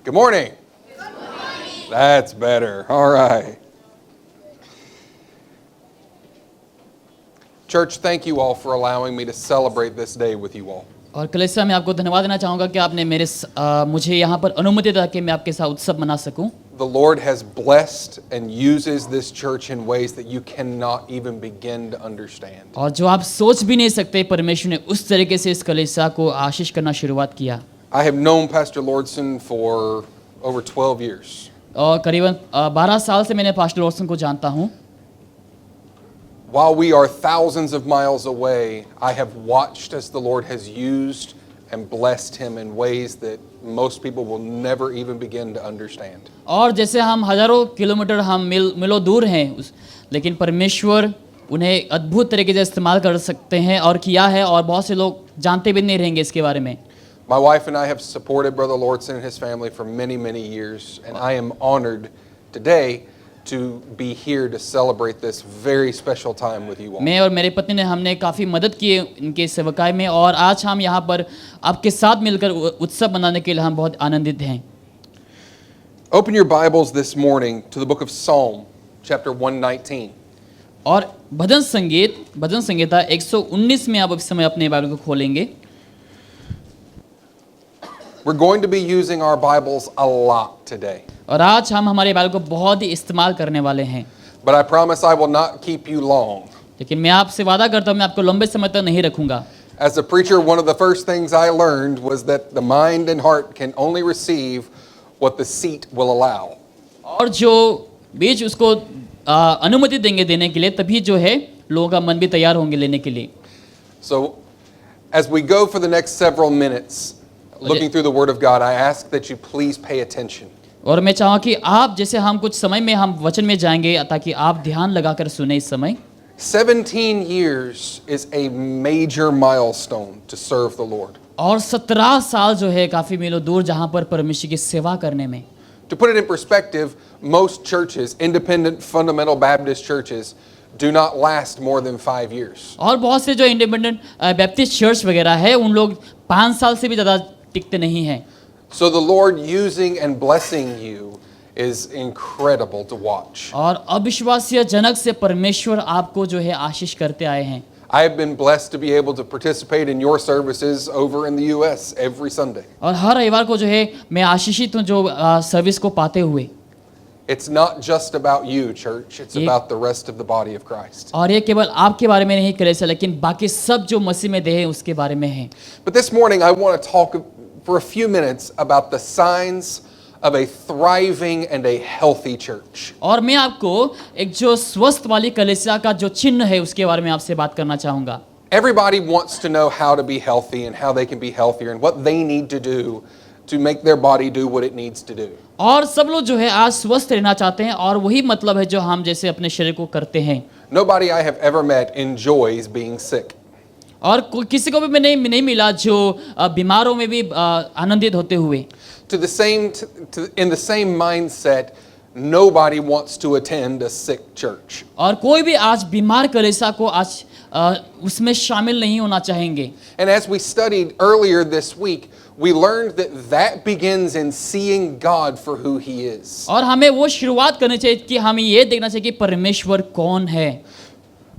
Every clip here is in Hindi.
Good morning. That's better. All right. Church, thank you all for allowing me to celebrate this day with you all. और कलीसिया मैं आपको धन्यवाद देना चाहूँगा कि आपने मुझे यहाँ पर अनुमति दी कि मैं आपके साथ उत्सव मना सकूँ। The Lord has blessed and uses this church in ways that you cannot even begin to understand. और जो आप सोच भी नहीं सकते, परमेश्वर ने उस तरीके से इस कलीसिया को आशीष करना शुरुआत किया। I have known Pastor Lordson for over 12 years. और करीबन 12 साल से मैंने पास्टर लॉर्डसन को जानता हूँ। While we are thousands of miles away, I have watched as the Lord has used and blessed him in ways that most people will never even begin to understand. और जैसे हम हजारों किलोमीटर मिलो दूर हैं लेकिन परमेश्वर उन्हें अद्भुत तरीके से इस्तेमाल कर सकते हैं और किया है, और बहुत से लोग जानते भी नहीं रहेंगे इसके बारे में। My wife and I have supported Brother Lordson and his family for many, many years, and I am honored today to be here to celebrate this very special time with you all. मैं और मेरी पत्नी ने हमने काफ़ी मदद की इनके सेवकाई में, और आज हम यहाँ पर आपके साथ मिलकर उत्सव मनाने के लिए हम बहुत आनंदित हैं। Open your Bibles this morning to the book of Psalm, chapter 119. और भजन संगीता 119 में आप इस समय अपने बाइबल को खोलेंगे। We're going to be using our Bibles a lot today. और आज हम हमारे बाइबल को बहुत ही इस्तेमाल करने वाले हैं। But I promise I will not keep you long. लेकिन मैं आपसे वादा करता हूँ मैं आपको लंबे समय तक नहीं रखूँगा। As a preacher, one of the first things I learned was that the mind and heart can only receive what the seat will allow. और जो बीज उसको अनुमति देंगे देने के लिए, तभी जो है लोगों का मन भी तैयार होंगे लेने के लिए। So as we go for the next several minutes looking through the Word of God, I ask that you please pay attention. और मैं चाहूँ कि आप जैसे हम कुछ समय में हम वचन में जाएंगे ताकि आप ध्यान लगाकर सुने इस समय। 17 years is a major milestone to serve the Lord. और 17 साल जो है काफ़ी मीलों दूर जहाँ पर परमेश्वर की सेवा करने में। To put it in perspective, most churches, independent fundamental Baptist churches, do not last more than 5 years. और बहुत से जो इंडिपेंडेंट बैप्टिस्ट चर्च वगैरह है उन लोग 5 साल से भी ज़्यादा टिकते नहीं हैं। So the Lord using and blessing you is incredible to watch. और अविश्वासीय जनक से परमेश्वर आपको जो है आशीष करते आए हैं। I have been blessed to be able to participate in your services over in the US every Sunday. और हर रविवार को जो है मैं आशीषित हूँ जो सर्विस को पाते हुए। It's not just about you, church. It's about the rest of the body of Christ. और ये केवल आपके बारे में नहीं कलीसिया, लेकिन बाकी सब जो मसीह में देह है उसके बारे में है। But this morning I want to talk for a few minutes about the signs of a thriving and a healthy church. और मैं आपको एक जो स्वस्थ वाली कलीसिया का जो चिन्ह है उसके बारे में आपसे बात करना चाहूँगा। Everybody wants to know how to be healthy and how they can be healthier and what they need to do to make their body do what it needs to do. और सब लोग जो है आज स्वस्थ रहना चाहते हैं, और वही मतलब है जो हम जैसे अपने शरीर को करते हैं। Nobody I have ever met enjoys being sick. और किसी को भी मैं नहीं मिला जो बीमारों में भी आनंदित होते हुए। In the same mindset, nobody wants to attend a sick church. और कोई भी आज बीमार कलीसिया को आज उसमें शामिल नहीं होना चाहेंगे। And as we studied earlier this week, we learned that begins in seeing God for who He is. और हमें वो शुरुआत करनी चाहिए कि हमें ये देखना चाहिए कि परमेश्वर कौन है।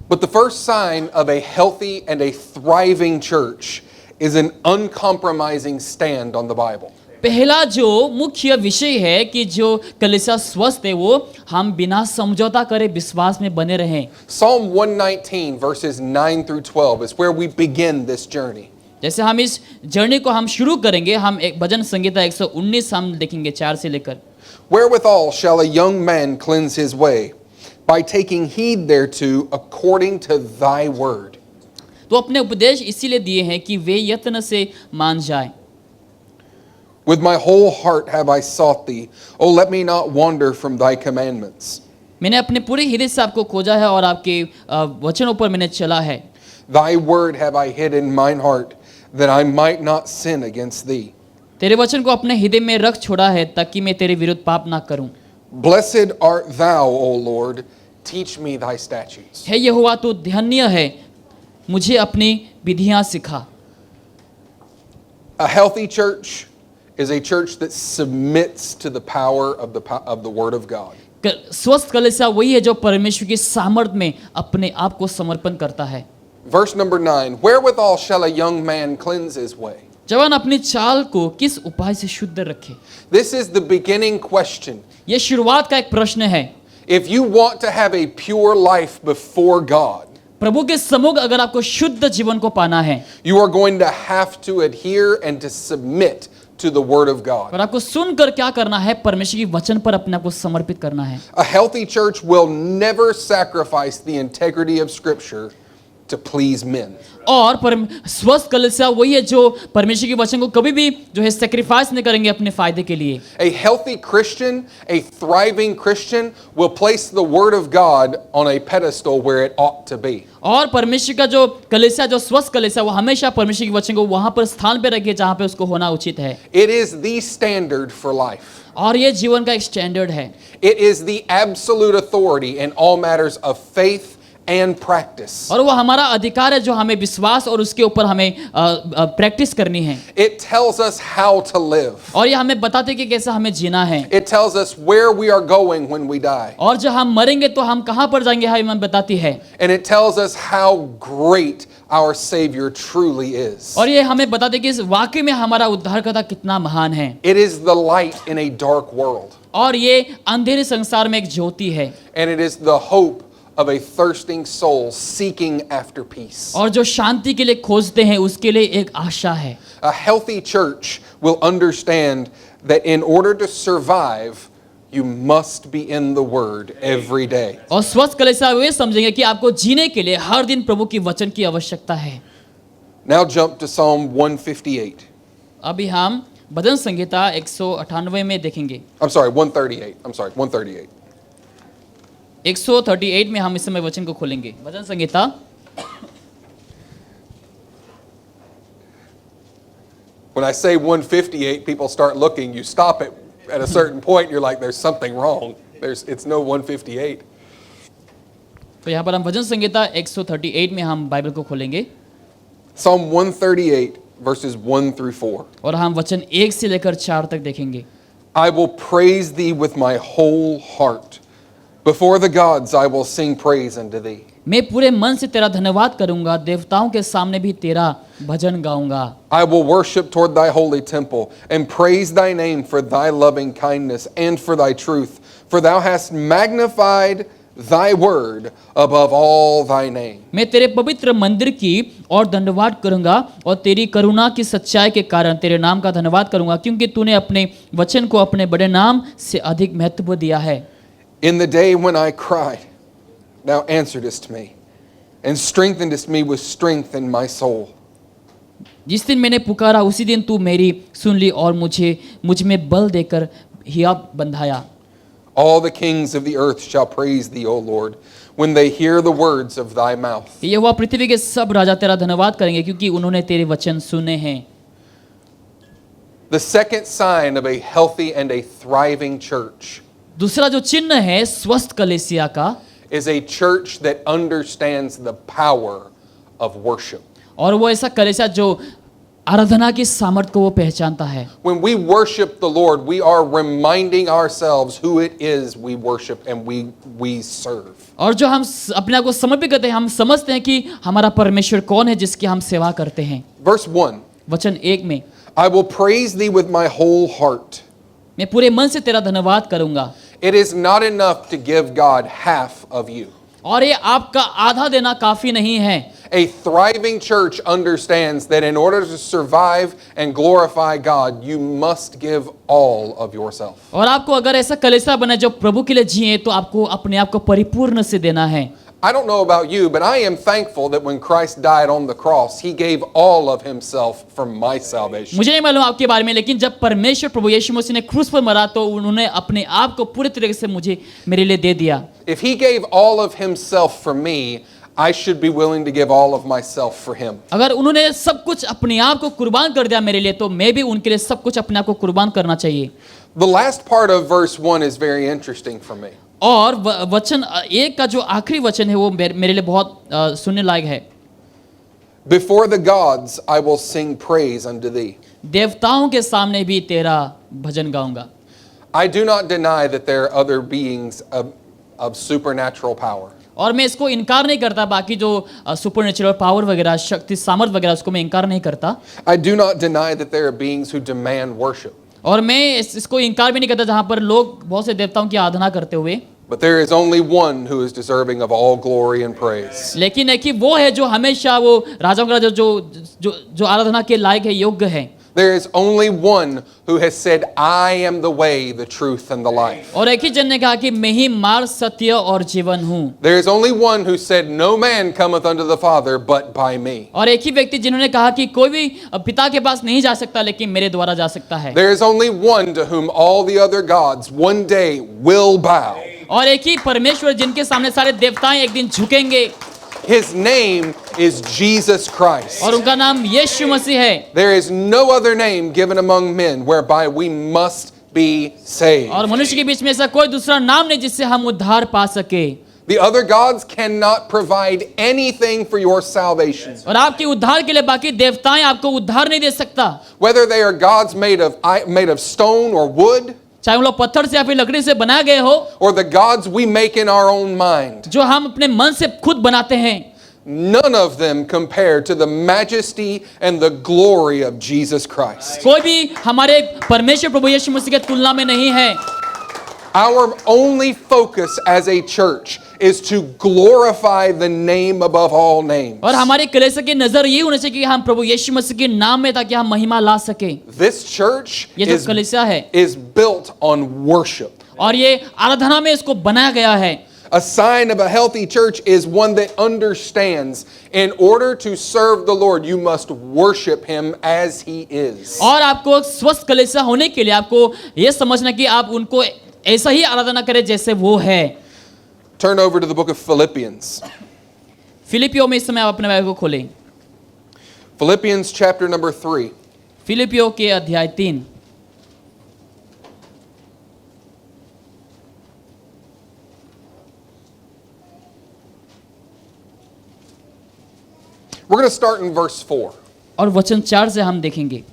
But the first sign of a healthy and a thriving church is an uncompromising stand on the Bible. पहला जो मुख्य विषय है कि जो कलीसिया स्वस्थ है वो हम बिना समझौता करे विश्वास में बने रहें। Psalm 119 verses 9 through 12 is where we begin this journey. जैसे हम इस जर्नी को हम शुरू करेंगे, हम एक भजन संगीता 119 हम देखेंगे 4 से लेकर। Wherewithal shall a young man cleanse his way, by taking heed thereto according to thy word. तो अपने उपदेश इसीलिए दिए हैं कि वे यत्न से मान जाए। With my whole heart have I sought thee. Oh, let me not wander from thy commandments. मैंने अपने पूरे हृदय से आपको खोजा है और आपके वचनों पर मैंने चला है। Thy word have I hid in mine heart, that I might not sin against thee. तेरे वचन को अपने हृदय में रख छोड़ा है ताकि मैं तेरे विरुद्ध पाप ना करूं। Blessed art thou, O Lord, teach me thy statutes. हे यहोवा तू धन्य है, मुझे अपनी विधियां सिखा। A healthy church is a church that submits to the power of the Word of God. स्वस्थ कलीसिया वही है जो परमेश्वर की सामर्थ में अपने आप को समर्पण करता है। Verse number 9, wherewithal shall a young man cleanse his way? जवान अपनी चाल को किस उपाय से शुद्ध रखे? This is the beginning question. ये शुरुआत का एक प्रश्न है। If you want to have a pure life before God, प्रभु के सम्मुख अगर आपको शुद्ध जीवन को पाना है, you are going to have to adhere and to submit to the Word of God. और आपको सुनकर क्या करना है? परमेश्वर की वचन पर अपने आप को समर्पित करना है। A healthy church will never sacrifice the integrity of Scripture to please men. और स्वस्थ कलीसिया वही है जो परमेश्वर के वचन को कभी भी जो है सैक्रिफाइस नहीं करेंगे अपने फायदे के लिए। A healthy Christian, a thriving Christian, will place the Word of God on a pedestal where it ought to be. और परमेश्वर का जो कलीसिया, जो स्वस्थ कलीसिया, वो हमेशा परमेश्वर के वचन को वहां पर स्थान पे रखे जहां पे उसको होना उचित है। It is the standard for life. और ये जीवन का एक स्टैंडर्ड है। It is the absolute authority in all matters of faith and practice. और वो हमारा अधिकार है जो हमें विश्वास और उसके ऊपर हमें प्रैक्टिस करनी है। It tells us how to live. और ये हमें बताते कि कैसा हमें जीना है। It tells us where we are going when we die. और जब हम मरेंगे तो हम कहां पर जाएंगे हमें बताती है। And it tells us how great our Savior truly is. और ये हमें बताते कि इस वाकई में हमारा उद्धारकर्ता कितना महान है। It is the light in a dark world. और ये अंधेरे संसार में एक ज्योति है। And it is the hope of a thirsting soul seeking after peace. और जो शांति के लिए खोजते हैं उसके लिए एक आशा है। A healthy church will understand that in order to survive, you must be in the Word every day. और स्वस्थ कलीसिया वे समझेंगे कि आपको जीने के लिए हर दिन प्रभु की वचन की आवश्यकता है। Now jump to Psalm 158. अभी हम भजन संहिता 198 में देखेंगे। 138. 138. 138 में हम इस समय वचन को खोलेंगे। भजन संहिता When I say 158, people start looking. You stop it at a certain point. You're like, there's something wrong. It's no 158. तो यहाँ पर हम भजन संहिता 138 में हम बाइबल को खोलेंगे। Psalm 138, verses 1 through 4. और हम वचन 1 से लेकर 4 तक देखेंगे। I will praise thee with my whole heart. Before the gods I will sing praise unto thee. मैं पूरे मन से तेरा धन्यवाद करूंगा, देवताओं के सामने भी तेरा भजन गाऊंगा। I will worship toward thy holy temple and praise thy name for thy loving kindness and for thy truth. For thou hast magnified thy word above all thy name. मैं तेरे पवित्र मंदिर की और धन्यवाद करूंगा और तेरी करुणा की सच्चाई के कारण तेरे नाम का धन्यवाद करूंगा, क्योंकि तूने अपने वचन को अपने बड़े नाम से अधिक महत्व दिया है। In the day when I cried, thou answeredst me, and strengthenedst me with strength in my soul. जिस दिन मैंने पुकारा उसी दिन तू मेरी सुन ली और मुझ में बल देकर हिया बंधाया। All the kings of the earth shall praise thee, O Lord, when they hear the words of thy mouth. यहोवा पृथ्वी के सब राजा तेरा धन्यवाद करेंगे क्योंकि उन्होंने तेरे वचन सुने हैं। The second sign of a healthy and a thriving church दूसरा जो चिन्ह है स्वस्थ कलीसिया का is a church that understands the power of worship. और वो ऐसा कलीसिया जो आराधना की सामर्थ को वो पहचानता है। When we worship the Lord, we are reminding ourselves who it is we worship and we serve. और जो हम अपने आप को समर्पित करते हैं, हम समझते हैं कि हमारा परमेश्वर कौन है जिसकी हम सेवा करते हैं। Verse 1, वचन 1 में I will praise thee with my whole heart. मैं पूरे मन से तेरा धन्यवाद करूंगा। It is not enough to give God half of you. और ये आपका आधा देना काफी नहीं है। A thriving church understands that in order to survive and glorify God, you must give all of yourself. और आपको अगर ऐसा कलीसिया बने जो प्रभु के लिए जिए तो आपको अपने आप को परिपूर्ण से देना है। I don't know about you, but I am thankful that when Christ died on the cross, he gave all of himself for my salvation. मुझे नहीं मालूम आपके बारे में, लेकिन जब परमेश्वर प्रभु यीशु मसीह ने क्रूस पर मरा तो उन्होंने अपने आप को पूरे तरीके से मेरे लिए दे दिया। If he gave all of himself for me, I should be willing to give all of myself for him. अगर उन्होंने सब कुछ अपने आप को कुर्बान कर दिया मेरे लिए, तो मैं भी उनके लिए सब कुछ अपने आप को कुर्बान करना चाहिए। The last part of verse 1 is very interesting for me. और वचन 1 का जो आखिरी वचन है वो मेरे लिए बहुत सुनने लायक है। Before the gods I will sing praise unto thee. देवताओं के सामने भी तेरा भजन गाऊंगा। I do not deny that there are other beings of supernatural power. और मैं इसको इनकार नहीं करता, बाकी जो सुपर नेचुरल पावर वगैरह, शक्ति, सामर्थ वगैरह, उसको मैं इनकार नहीं करता। I do not deny that there are beings who demand worship. और मैं इसको इनकार भी नहीं करता जहाँ पर लोग बहुत से देवताओं की आराधना करते हुए, But there is only one who is deserving of all glory and praise. लेकिन एक ही वो है जो हमेशा वो राजाओं का राजा जो आराधना के लायक है, योग्य है। There is only one who has said, I am the way, the truth, and the life. और एक ही जन ने कहा कि मैं ही मार्ग, सत्य और जीवन हूँ। There is only one who said, no man cometh unto the Father but by me. और एक ही व्यक्ति जिन्होंने कहा कि कोई भी पिता के पास नहीं जा सकता लेकिन मेरे द्वारा जा सकता है। There is only one to whom all the other gods one day will bow. और एक ही परमेश्वर जिनके सामने सारे देवताएं एक दिन झुकेंगे, His name is Jesus Christ. और उनका नाम यीशु मसीह है। There is no other name given among men whereby we must be saved. और मनुष्य के बीच में ऐसा कोई दूसरा नाम नहीं जिससे हम उद्धार पा सके। The other gods cannot provide anything for your salvation. और आपके उद्धार के लिए बाकी देवताएं आपको उद्धार नहीं दे सकता। Whether they are gods made of stone or wood, चाहे वो लोग पत्थर से या फिर लकड़ी से बनाए गए हो, or the gods we make in our own mind, जो हम अपने मन से खुद बनाते हैं, none of them compare to the majesty and the glory of Jesus Christ. कोई भी हमारे परमेश्वर प्रभु यीशु मसीह के तुलना में नहीं है। Our only focus as a church is to glorify the name above all names. और हमारे कलीसिया की नजर ये होनी चाहिए कि हम प्रभु यीशु मसीह के नाम में ताकि हम महिमा ला सके। This church ये जो कलीसिया है is built on worship. और ये आराधना में इसको बनाया गया है। A sign of a healthy church is one that understands in order to serve the Lord you must worship him as he is. और आपको स्वस्थ कलीसिया होने के लिए आपको ये समझना कि आप उनको ऐसा ही आराधना करें जैसे वो है। Turn over to the book of Philippians. फिलिपियो में इस समय आप अपने बाइबल को खोलें। Philippians chapter number 3. फिलिपियो के अध्याय 3। We're going to start in verse 4. और वचन 4 से हम देखेंगे।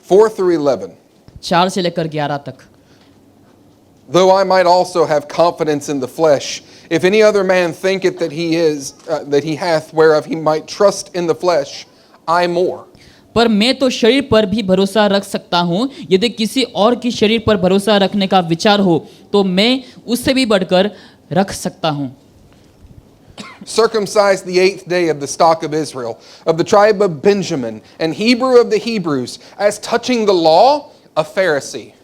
4 through 11. 4 से लेकर 11 तक। Though I might also have confidence in the flesh, if any other man thinketh that he hath whereof he might trust in the flesh, I more. पर मैं तो शरीर पर भी भरोसा रख सकता हूँ, यदि किसी और की शरीर पर भरोसा रखने का विचार हो तो मैं उससे भी बढ़कर रख सकता हूँ। Circumcised the 8th day of the stock of Israel, of the tribe of Benjamin, and Hebrew of the Hebrews, as touching the law, a Pharisee.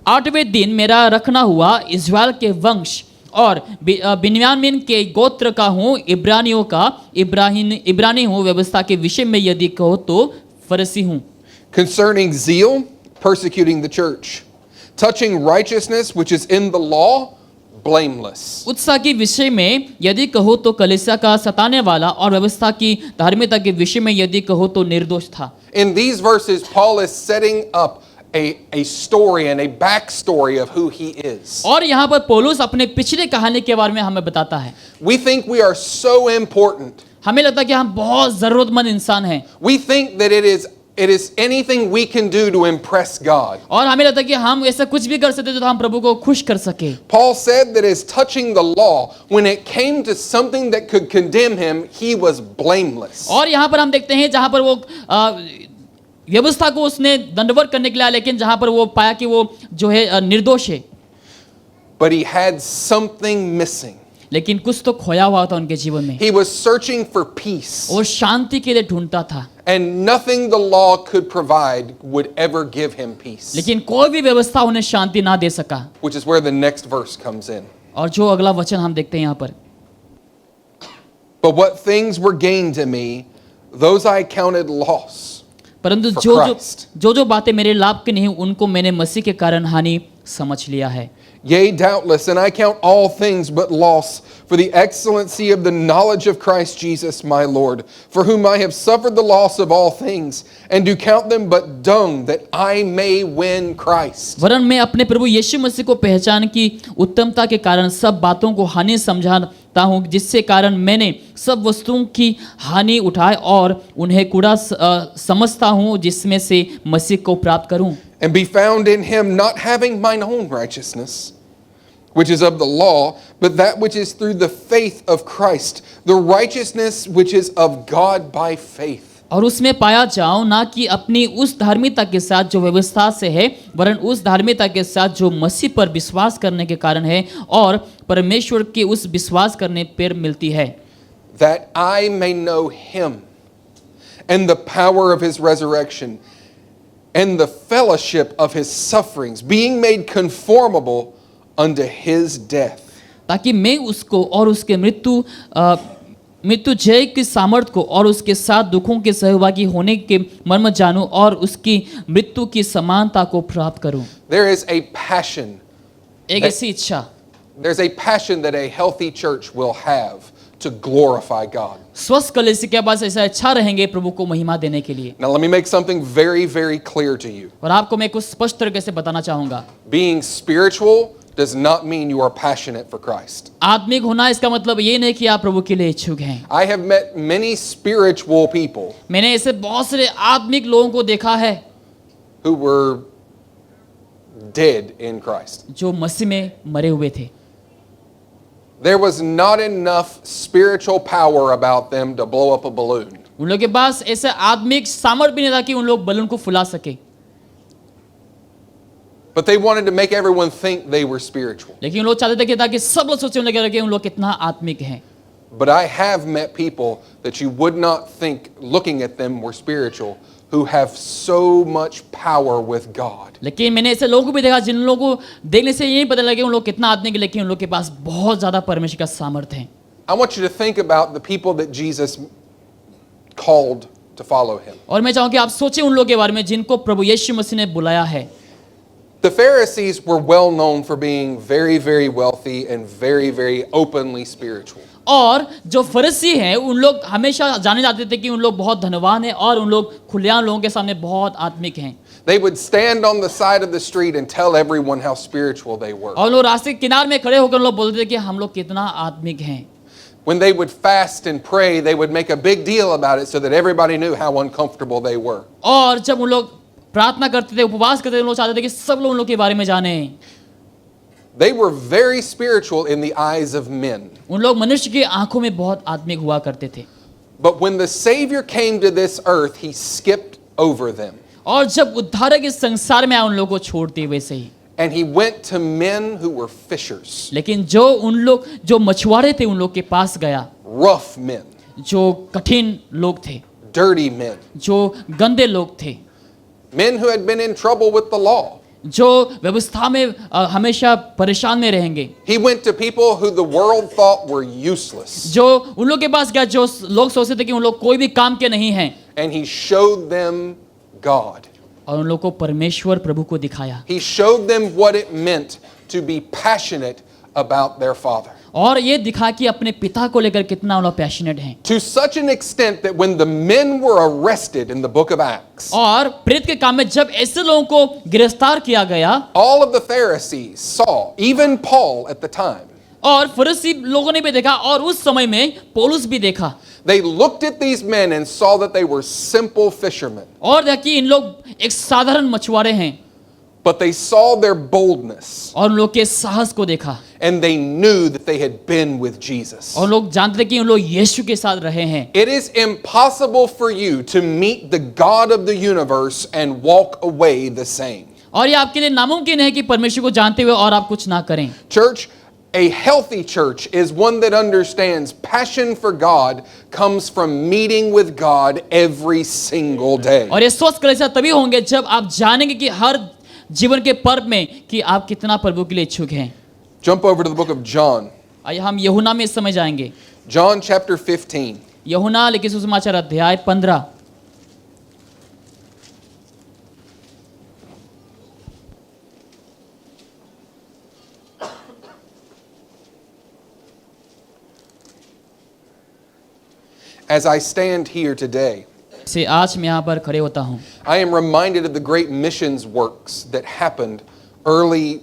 8वें दिन मेरा रखना हुआ, इस्राएल के वंश और बिन्यामीन के गोत्र का हूँ, इब्रानियों का इब्रानी हूँ, व्यवस्था के विषय में यदि कहो तो फरीसी हूँ। Concerning zeal, persecuting the church. Touching righteousness which is in the law, blameless. उत्साह के विषय में यदि कहो तो कलीसिया का सताने वाला, और व्यवस्था की धार्मिकता के विषय में यदि कहो तो निर्दोष था। In these verses, Paul is setting up a story and a backstory of who he is. और यहाँ पर पौलुस अपने पिछले कहानी के बारे में हमें बताता है। We think we are so important. हमें लगता है कि हम बहुत जरूरतमंद इंसान हैं। We think that it is anything we can do to impress God. और हमें लगता है कि हम ऐसा कुछ भी कर सकते हैं जो हम प्रभु को खुश कर सके। Paul said that as touching the law, when it came to something that could condemn him, he was blameless. और यहाँ पर हम देखते हैं जहाँ पर वो व्यवस्था को उसने दंडवत करने के लिए, लेकिन जहाँ पर वो पाया कि वो जो है निर्दोष है। But he had something missing. लेकिन कुछ तो खोया हुआ था उनके जीवन में। He was searching for peace. वो शांति के लिए ढूंढता था। And nothing the law could provide would ever give him peace. लेकिन कोई भी व्यवस्था उन्हें शांति ना दे सका। Which is where the next verse comes in. और जो अगला वचन हम देखते हैं यहाँ पर, But what things were gained to me, those I counted loss. परंतु जो बातें मेरे लाभ की नहीं, उनको मैंने मसीह के कारण हानि समझ लिया है। Yea, doubtless, and I count all things but loss for the excellency of the knowledge of Christ Jesus my Lord, for whom I have suffered the loss of all things, and do count them but dung, that I may win Christ. वरन मैं अपने प्रभु यीशु मसीह को पहचान की उत्तमता के कारण सब बातों को हानि समझा हूँ जिससे कारण मैंने सब वस्तुओं की हानि उठाए और उन्हें कूड़ा समझता हूँ जिसमें से मसीह को प्राप्त करूँ। And be found in him, not having mine own righteousness, which is of the law, but that which is through the faith of Christ, the righteousness which is of God by faith. और उसमें पाया जाऊं ना कि अपनी उस धार्मिकता के साथ जो व्यवस्था से है, वरन उस धार्मिकता के साथ जो मसीह पर विश्वास करने के कारण है और परमेश्वर के उस विश्वास करने पर मिलती है। That I may know him and the power of his resurrection and the fellowship of his sufferings, being made conformable unto his death. ताकि मैं उसको और उसके मृत्यु जय की सामर्थ को और उसके साथ दुखों के सहभागी होने के मर्म जानूं और उसकी मृत्यु की समानता को प्राप्त करूं। There is a passion. एक ऐसी इच्छा, There's a passion that a healthy church will have to glorify God. स्वस्थ कलीसिया के पास ऐसा इच्छा रहेंगे प्रभु को महिमा देने के लिए। Now let me make something very, very clear to you. और आपको मैं कुछ स्पष्ट तरीके से बताना चाहूंगा। Being spiritual does not mean you are passionate for Christ. आत्मिक होना इसका मतलब ये नहीं कि आप प्रभु के लिए इच्छुक हैं। I have met many spiritual people मैंने ऐसे बहुत सारे आत्मिक लोगों को देखा है who were dead in Christ. जो मसीह में मरे हुए थे। There was not enough spiritual power about them to blow up a balloon. उन लोगों के पास ऐसे आत्मिक सामर्थ्य भी नहीं था कि उन लोग बलून को फुला सके, But they wanted to make everyone think they were spiritual. लेकिन उन लोग चाहते थे कि ताकि सब लोग सोचे उन लोग कितना आत्मिक हैं। But I have met people that you would not think, looking at them, were spiritual, who have so much power with God. लेकिन मैंने ऐसे लोगों को भी देखा जिन लोगों को देखने से यही पता लगे उन लोग कितना आत्मिक है, लेकिन उन लोग के पास बहुत ज्यादा परमेश्वर का सामर्थ्य है। I want you to think about the people that Jesus called to follow him. और मैं चाहूँ कि आप सोचें उन लोगों के बारे में जिनको प्रभु यीशु मसीह ने बुलाया है। The Pharisees were well known for being very, very wealthy and very, very openly spiritual. और जो फरीसी हैं उन लोग हमेशा जाने जाते थे कि उन लोग बहुत धनवान हैं और उन लोग खुलेआम लोगों के सामने बहुत आत्मिक हैं। They would stand on the side of the street and tell everyone how spiritual they were. और लोग रास्ते के किनारे में खड़े होकर लोग बोलते थे कि हम लोग कितना आत्मिक हैं। When they would fast and pray, they would make a big deal about it so that everybody knew how uncomfortable they were. और जब उन लोग प्रार्थना करते थे, उपवास करते थे, लोग चाहते थे कि सब लोग उन लोग के बारे में जाने। They were very spiritual in the eyes of men. उन लोग मनुष्य की आंखों में बहुत आत्मिक हुआ करते थे। But when the Savior came to this earth, he skipped over them. और जब उद्धारक इस संसार में आए उन लोगों को छोड़ते वैसे ही। And he went to men who were fishers, लेकिन जो उन लोग जो मछुआरे थे उन लोग के पास गया, rough men, जो कठिन लोग थे, dirty men, जो गंदे लोग थे, men who had been in trouble with the law. जो व्यवस्था में हमेशा परेशान में रहेंगे। He went to people who the world thought were useless. जो उन लोग के पास गया जो लोग सोचते थे कि उन लोग कोई भी काम के नहीं हैं। And he showed them God. और उन लोग को परमेश्वर प्रभु को दिखाया। He showed them what it meant to be passionate about their Father. और ये दिखा कि अपने पिता को लेकर कितना उन लोग पैशनेट हैं। To such an extent that when the men were arrested in the book of Acts, और प्रेरित के काम में जब ऐसे लोगों को गिरफ्तार किया गया, all of the Pharisees saw, even Paul at the time, और फरीसी लोगों ने भी देखा और उस समय में पौलुस भी देखा। they looked at these men and saw that they were simple fishermen. और देखा कि इन लोग एक साधारण मछुआरे हैं। But they saw their boldness और उन लोग के साहस को देखा। and they knew that they had been with Jesus. और लोग जानते थे कि उन लोग यीशु के साथ रहे हैं। It is impossible for you to meet the God of the universe and walk away the same. और ये आपके लिए नामुमकिन है कि परमेश्वर को जानते हुए और आप कुछ ना करें। Church, a healthy church is one that understands passion for God comes from meeting with God every single day. और ये स्वस्थ कलीसिया तभी होंगे जब आप जानेंगे कि हर जीवन के पर्व में कि आप कितना प्रभु के लिए इच्छुक हैं। Jump over to the book of John. आइए हम यूहन्ना में इस समय जाएंगे। John chapter 15. यूहन्ना लिखे सुसमाचार अध्याय 15। As I stand here today, से आज मैं यहाँ पर खड़े होता हूँ। I am reminded of the great missions works that happened early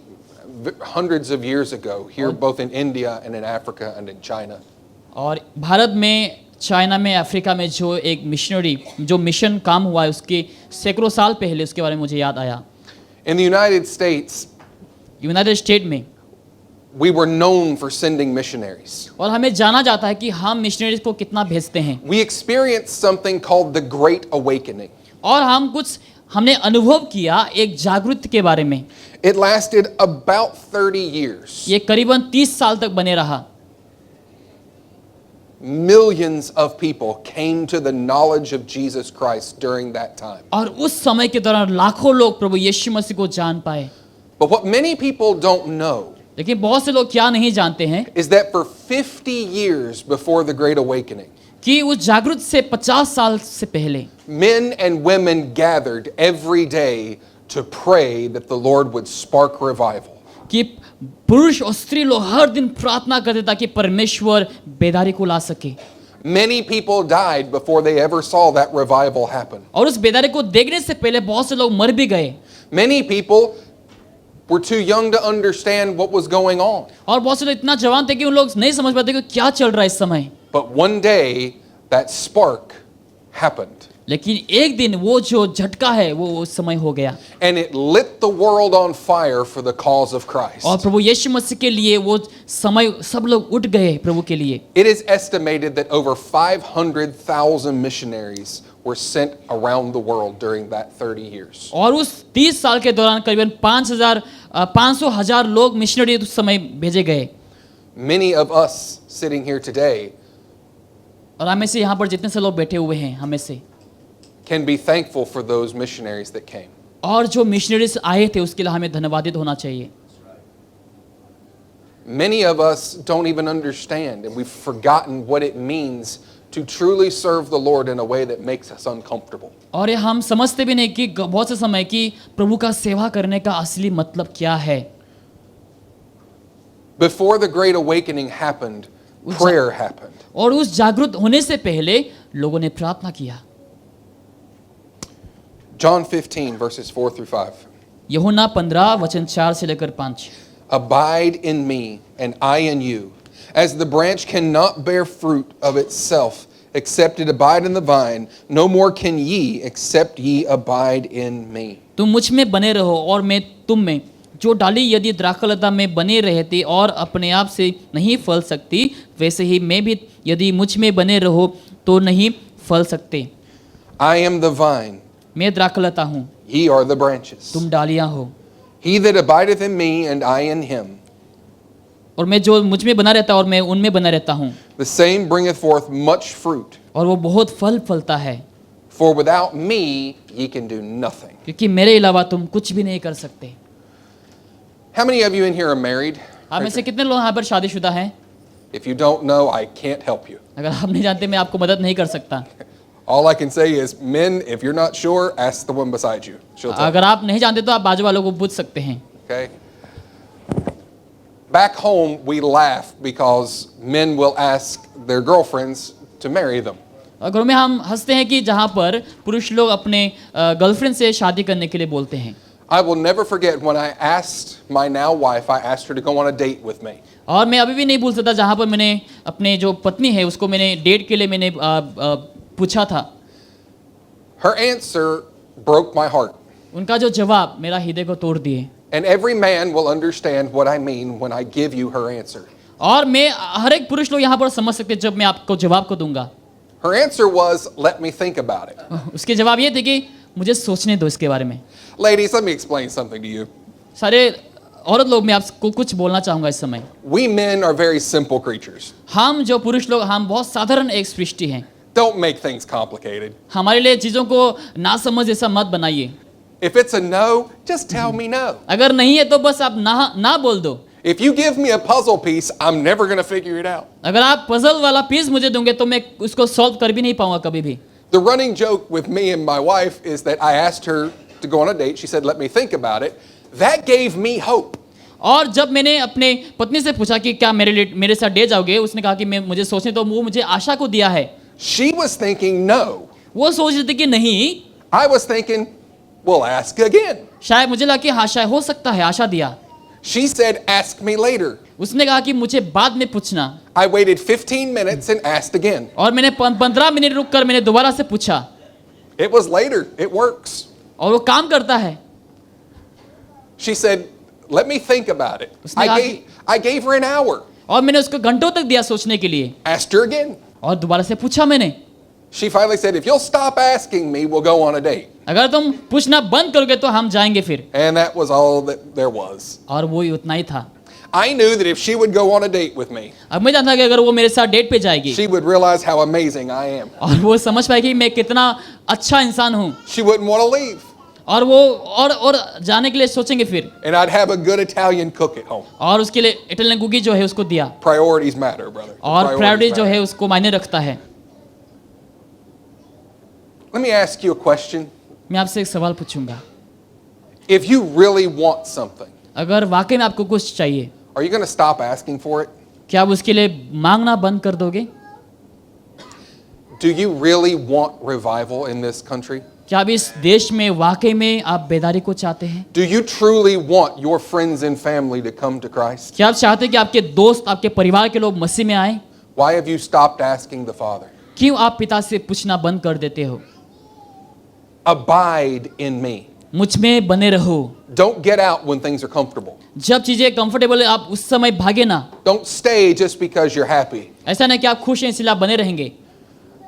hundreds of years ago, here both in India and in Africa and in China. और भारत में, चाइना में, अफ्रीका में जो एक मिशनरी जो मिशन काम हुआ है उसके सैकड़ों साल पहले, उसके बारे में मुझे याद आया। In the United States, United state में we were known for sending missionaries. और हमें जाना जाता है कि हम मिशनरीज को कितना भेजते हैं। We experienced something called the Great Awakening. और हमने अनुभव किया एक जागृति के बारे में। It lasted about 30 years. ये करीबन 30 साल तक बने रहा। Millions of people came to the knowledge of Jesus Christ during that time. और उस समय के दौरान लाखों लोग प्रभु यीशु मसीह को जान पाए। But what many people don't know लेकिन बहुत से लोग क्या नहीं जानते हैं is that for 50 years before the Great Awakening, कि उस जागृत से 50 साल से पहले men and women gathered every day to pray that the Lord would spark revival. कि पुरुष और स्त्री लोग हर दिन प्रार्थना करते ताकि परमेश्वर बेदारी को ला सके। Many people died before they ever saw that revival happen. और उस बेदारी को देखने से पहले बहुत से लोग मर भी गए। Many people were too young to understand what was going on. और बहुत से लोग इतना जवान थे कि उन लोग नहीं समझ पाते कि क्या चल रहा है इस समय। But one day that spark happened. लेकिन एक दिन वो जो झटका है वो उस समय हो गया। And it lit the world on fire for the cause of Christ. और प्रभु यीशु मसीह के लिए वो समय सब लोग उठ गए प्रभु के लिए। It is estimated that over 500,000 missionaries were sent around the world during that 30 years. और उस 30 साल के दौरान करीबन 500,000 लोग मिशनरी उस समय भेजे गए। Many of us sitting here today और हमें से यहाँ पर जितने से लोग बैठे हुए हैं हमें से can be thankful for those missionaries that came. और जो मिशनरीज आए थे उसके लिए हमें धन्यवादित होना चाहिए। Many of us don't even understand, and we've forgotten what it means to truly serve the Lord in a way that makes us uncomfortable. और ये हम समझते भी नहीं कि बहुत से समय कि प्रभु का सेवा करने का असली मतलब क्या है। Before the Great Awakening happened, prayer happened. और उस जागृत होने से पहले लोगों ने प्रार्थना किया। John 15 verses 4 through 5. यूहन्ना 15 वचन 4 से लेकर 5। Abide in me and I in you. As the branch cannot bear fruit of itself except it abide in the vine, no more can ye except ye abide in me. तुम मुझ में बने रहो और मैं तुम में। जो डाली यदि द्राक्षलता में बने रहती और अपने आप से नहीं फल सकती, वैसे ही मैं भी यदि मुझ में बने रहो तो नहीं फल सकते। I am the vine, मैं द्राक्षलता हूँ, ye are the branches. तुम डालियाँ हो। He that abideth in me and I in him, और मैं जो मुझ में बना रहता और मैं उनमें बना रहता हूँ, the same bringeth forth much fruit. और वो बहुत फल फलता है। For without me ye can do nothing. क्योंकि मेरे अलावा तुम कुछ भी नहीं कर सकते। How many of you in here are married? आप में से कितने लोग यहाँ पर शादीशुदा हैं? If you don't know, I can't help you. अगर आप नहीं जानते मैं आपको मदद नहीं कर सकता। All I can say is, men, if you're not sure, ask the one beside you. She'll tell you. अगर आप नहीं जानते तो आप बाजू वालों को पूछ सकते हैं। Okay? Back home, we laugh because men will ask their girlfriends to marry them. घरों में हम हंसते हैं कि जहाँ पर पुरुष लोग अपने गर्लफ्रेंड से शादी करने के लिए बोलते हैं। I will never forget when I asked my now wife, I asked her to go on a date with me. और मैं अभी भी नहीं भूल सकता जहाँ पर मैंने अपने जो पत्नी है उसको मैंने डेट के लिए मैंने पूछा था। Her answer broke my heart. उनका जो जवाब मेरा हृदय को तोड़ दिए। And every man will understand what I mean when I give you her answer. और मैं हर एक पुरुष लोग यहाँ पर समझ सकते हैं जब मैं आपको जवाब को दूंगा। Her answer was, let me think about it. उसके जवाब ये थे कि मुझे सोचने दो इसके बारे में। Ladies, let me explain something to you. सारे औरत लोग मैं आपको कुछ बोलना चाहूँगा इस समय। We men are very simple creatures. हम जो पुरुष लोग हम बहुत साधारण एक सृष्टि हैं। Don't make things complicated. हमारे लिए चीज़ों को ना समझ जैसा मत बनाइए। If it's a no, just tell me no. अगर नहीं है तो बस आप ना बोल दो। If you give me a puzzle piece, I'm never going to figure it out. अगर आप पजल वाला पीस मुझे दोगे तो मैं उसको सॉल्व कर भी नहीं पाऊंगा कभी भी। The running joke with me and my wife is that I asked her to go on a date. She said, let me think about it. That gave me hope. और जब मैंने अपने पत्नी से पूछा कि क्या मेरे साथ डेट जाओगे, उसने कहा कि मुझे सोचने तो वो मुझे आशा को दिया है। She was thinking no. वो सोच रही थी कि नहीं। I was thinking, we'll ask again. शायद मुझे लगा कि हाँ शायद हो सकता है, आशा दिया। She said, ask me later. उसने कहा कि मुझे बाद में पूछना, I waited 15 minutes and asked again. और मैंने 15 मिनट रुक कर मैंने दोबारा से पूछा, It was later. It works. और वो काम करता है। She said, let me think about it. उसने कहा कि- I gave her an hour. और मैंने उसको घंटों तक दिया सोचने के लिए, Asked her again. और दोबारा से पूछा मैंने। She finally said, if you'll stop asking me, we'll go on a date. अगर तुम पूछना बंद करोगे तो हम जाएंगे फिर। And that was all that there was. और वो ही उतना ही था। I knew that if she would go on a date with me, अब मैं जानता कि अगर वो मेरे साथ डेट पे जाएगी she would realize how amazing I am. और वो समझ पाएगी मैं कितना अच्छा इंसान हूँ, She wouldn't want to leave. और वो और जाने के लिए सोचेंगे फिर। And I'd have a good Italian cook at home. और उसके लिए इटालियन कुकी जो है उसको दिया, Priorities matter, brother. और Priorities प्रायोरिटी जो matter. है उसको मायने रखता है। Let me ask you a question. मैं आपसे एक सवाल पूछूंगा, If you really want something, अगर वाकई में आपको कुछ चाहिए, are you going to stop asking for it? क्या आप उसके लिए मांगना बंद कर दोगे? Do you really want revival in this country? क्या आप इस देश में वाकई में आप बेदारी को चाहते हैं? Do you truly want your friends and family to come to Christ? क्या आप चाहते हैं कि आपके दोस्त, आपके परिवार के लोग मसीह में आए? Why have you stopped asking the Father? क्यों आप पिता से पूछना बंद कर देते हो? Abide in me. मुझ में बने रहो। Don't get out when things are comfortable. जब चीजें कंफर्टेबल है आप उस समय भागे ना। Don't stay just because you're happy. ऐसा नहीं कि आप खुश हैं इसलिए आप बने रहेंगे।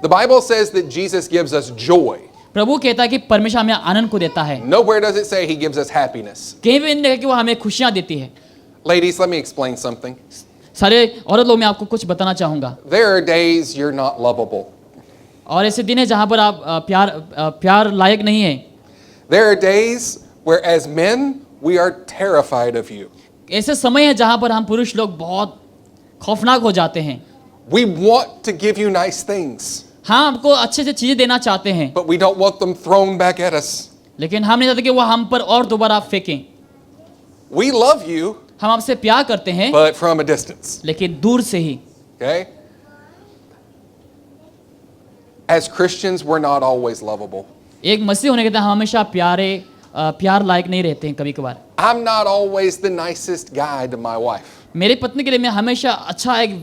The Bible says that Jesus gives us joy. प्रभु कहता है कि परमेश्वर हमें आनंद को देता है। Nowhere does it say he gives us happiness. कहीं भी नहीं लिखा कि वो हमें खुशियां देती है। Ladies, let me explain something. सारे औरत लोग मैं आपको कुछ बताना चाहूंगा। There are days you're not lovable. और ऐसे दिन है जहां पर आप प्यार लायक नहीं है। There are days where as men we are terrified of you. ऐसे समय है जहां पर हम पुरुष लोग बहुत खौफनाक हो जाते हैं। We want to give you nice things, हाँ, आपको अच्छे से चीजें देना चाहते हैं, but we don't want them thrown back at us. लेकिन हम नहीं चाहते कि वो हम पर और दोबारा फेंकें। We love you, हम आपसे प्यार करते हैं, but from a distance. लेकिन दूर से ही। Okay? As Christians, we're not always lovable. एक मसीह होने के नाते हम हमेशा प्यार लायक नहीं रहते हैं। कभी कभार I'm not always the nicest guy to my wife. मेरी पत्नी के लिए मैं हमेशा अच्छा एक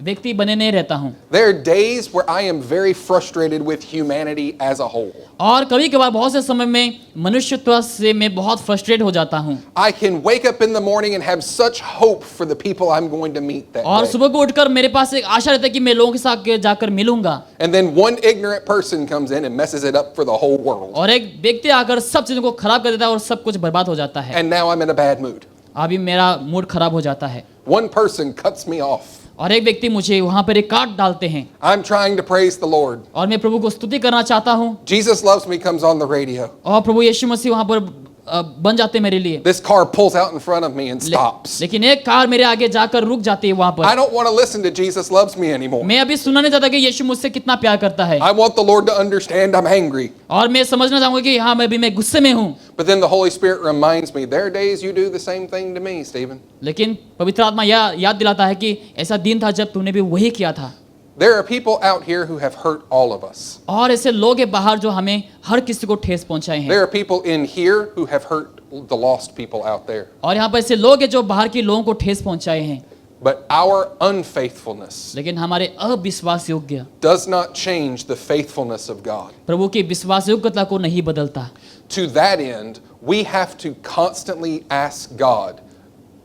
व्यक्ति बने नहीं रहता हूँ। There are days where I am very frustrated with humanity as a whole. और कभी कभार बहुत से समय में मनुष्यत्व से मैं बहुत फ्रस्ट्रेट हो जाता हूँ। I can wake up in the morning and have such hope for the people I'm going to meet that और day. सुबह को उठकर मेरे पास एक आशा रहता है कि मैं लोगों के साथ जाकर मिलूंगा, And then one ignorant person comes in and messes it up for the whole world. और एक व्यक्ति आकर सब चीजों को खराब कर देता है और सब कुछ बर्बाद हो जाता है। And now I'm in a bad mood. अभी मेरा मूड खराब हो जाता है, One person cuts me off. और एक व्यक्ति मुझे वहां पर एक काट डालते हैं, I'm trying to praise the Lord. और मैं प्रभु को स्तुति करना चाहता हूँ, Jesus loves me comes on the radio. और प्रभु यीशु मसीह वहां पर बन जाते मेरे लिए। This car pulls out in front of me and stops. लेकिन एक कार मेरे आगे जाकर रुक जाती है वहां I पर। don't want to listen to Jesus loves me anymore. मैं अभी सुनना नहीं चाहता कि यीशु मुझसे कितना प्यार करता है, I want the Lord to understand I'm angry. और मैं समझना चाहूंगा कि हाँ मैं गुस्से में हूँ। But then the Holy Spirit reminds me, there are days you do the same thing to me, Stephen. लेकिन पवित्र आत्मा याद दिलाता है कि ऐसा दिन था जब तूने भी वही किया था। There are people out here who have hurt all of us. और ऐसे लोग हैं बाहर जो हमें हर किसी को ठेस पहुंचाए हैं, There are people in here who have hurt the lost people out there. और यहाँ पर ऐसे लोग हैं जो बाहर के लोगों को ठेस पहुंचाए हैं। But our unfaithfulness लेकिन हमारे अविश्वास योग्य does not change the faithfulness of God. प्रभु की विश्वास योग्यता को नहीं बदलता। To that end, we have to constantly ask God